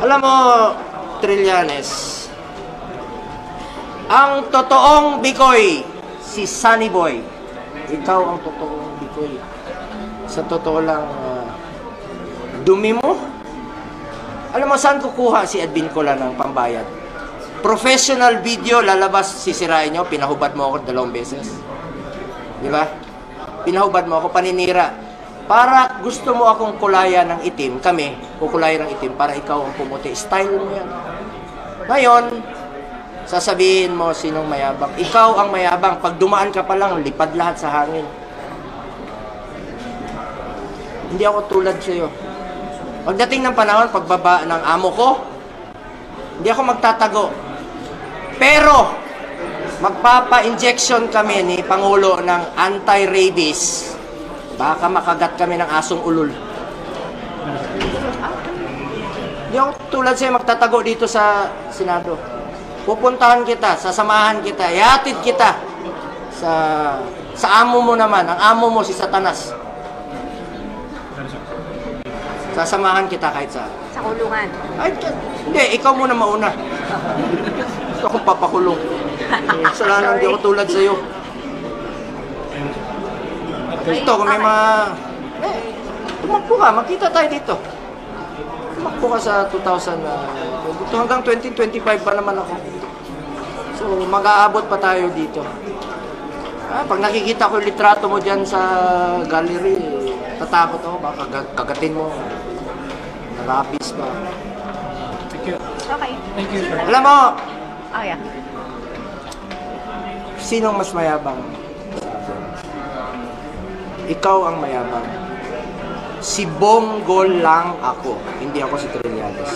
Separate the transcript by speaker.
Speaker 1: Alam mo, Trillanes, ang totoong Bikoy, si Sunny Boy. Ikaw ang totoong Bikoy. Sa totoo lang, dumi mo. Alam mo, saan kukuha si Edwin Cola ng pambayad? Professional video, lalabas, sisirain nyo, pinahubad mo ako 2 beses. Di ba? Pinahubad mo ako, paninira. Para gusto mo akong kulaya ng itim, kami, kukulaya ng itim, para ikaw ang pumuti. Style mo yan. Ngayon, sasabihin mo sinong mayabang. Ikaw ang mayabang. Pag dumaan ka pa lang, lipad lahat sa hangin. Hindi ako tulad sa'yo. Pagdating ng panahon, pagbaba ng amo ko, hindi ako magtatago. Pero, magpapa-injection kami ni Pangulo ng anti-rabies. Baka makagat kami ng asong ulol. Hindi ako tulad sa'yo magtatago dito sa Senado. Pupuntahan kita, sasamahan kita, ihatid kita sa amo mo naman. Ang amo mo si Satanas. Sasamahan kita kahit saan.
Speaker 2: Sa kulungan.
Speaker 1: Ay, hindi, ikaw muna mauna. Gusto akong papakulong. Kasalanan, hindi ako tulad sa'yo. Ito, kung may mga... tumakbo ka, makita tayo dito. Tumakbo ka sa 2022 hanggang 2025 pa naman ako. So, mag-aabot pa tayo dito. Pag nakikita ko yung litrato mo dyan sa gallery, tatakot ako, baka kagatin mo. Narapis pa.
Speaker 3: Thank you.
Speaker 2: Okay.
Speaker 3: Thank you, sir.
Speaker 1: Alam mo,
Speaker 2: Oh, yeah.
Speaker 1: sinong mas mayabang? Ikaw ang mayabang. Si Bonggol lang ako, hindi ako si Trillanes.